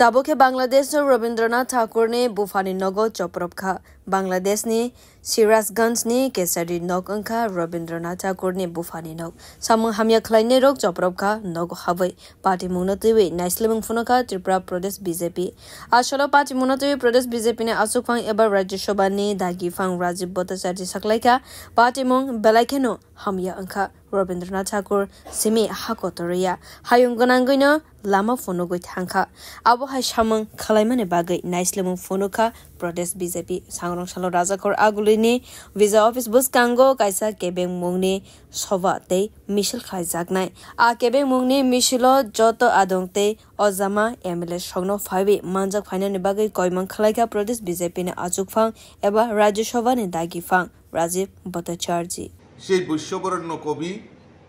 Taboke Bangladesh Rabindranath Tagore ne Bufani Nogo Chopropkha Bangladesh ni Sirasganj ni Kesari Noganka Rabindranath Tagore ne Bufani Nog Samung Hamya Kleine Rok Chopropkha Nogo Havai Party Munotiwi Naislemung Funaka Tripura Pradesh BJP Asholo Party Munotiwi Pradesh BJP ne Asukfang Eba Rajya Sabha ni Dagifang Rajiv Bhattacharya Saklaika Party Mung Belaikeno Hamya Angka Rabindranath Tagore Simi Hakotoria Hayung Gonangoino Lama Fonogoi Tangka Abo Hai Shamang Kalaimane Bagai Naislemung Fonoka Pradesh BJP Sangrong Shalo Rajakor Agulini Visa Office Bus Kango Kaisa Kebeng Mungni Sova Te Michel Khaizagnai A Kebeng Mungni Michelo Joto Adongte Ozama MLA Shogno 5 Manjak Finane Bagai Koimang Khalaika Pradesh BJP ne Ajukfang Eba Rajya Sabha ne Dagifang Rajiv Bhattacharya সেই বৈশ্যবরণ্য কবি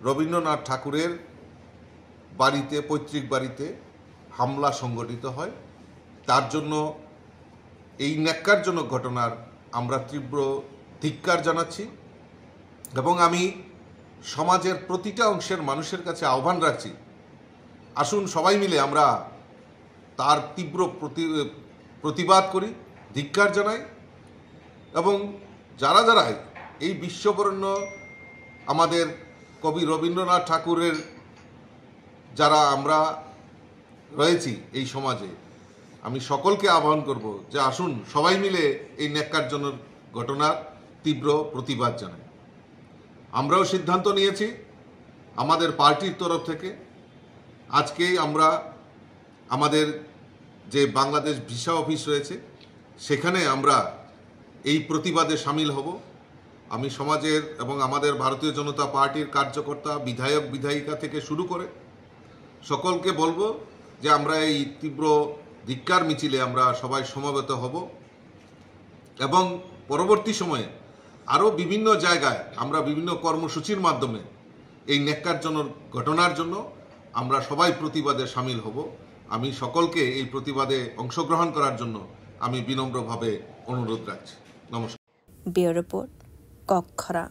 রবীন্দ্রনাথ ঠাকুরের বাড়িতে পৈতৃক বাড়িতে হামলা সংঘটিত হয় তার জন্য এই ন্যাক্কারজনক ঘটনার আমরা তীব্র ধিক্কার জানাচ্ছি এবং আমি সমাজের প্রতিটা অংশের মানুষের কাছে আহ্বান রাখছি আসুন সবাই মিলে আমরা তার তীব্র প্রতিবাদ করি ধিক্কার জানাই এবং যারা যারা এই বিশ্ববরেণ্য আমাদের কবি রবীন্দ্রনাথ ঠাকুরের যারা আমরা রয়েছি এই সমাজে আমি সকলকে আহ্বান করব যে আসুন সবাই মিলে এই ন্যাক্কারজনক ঘটনার তীব্র প্রতিবাদ জানাই আমরাও সিদ্ধান্ত নিয়েছি আমাদের পার্টির তরফ থেকে আজকেই আমরা আমাদের যে বাংলাদেশ ভিসা অফিস রয়েছে সেখানে আমরা এই প্রতিবাদে শামিল হব আমি সমাজের এবং আমাদের ভারতীয় জনতা পার্টির কার্যকর্তা বিধায়ক বিধায়িকা থেকে শুরু করে সকলকে বলবো যে আমরা এই তীব্র ধিক্কার মিছিলে আমরা সবাই সমবেত হব এবং পরবর্তী সময়ে আরও বিভিন্ন জায়গায় আমরা বিভিন্ন কর্মসূচির মাধ্যমে এই ন্যাক্কারজনক ঘটনার জন্য আমরা সবাই প্রতিবাদে শামিল হব আমি সকলকে এই প্রতিবাদে অংশগ্রহণ করার জন্য আমি বিনম্রভাবে অনুরোধ রাখছি নমস্কার ব্যুরো রিপোর্ট কক্ষরা।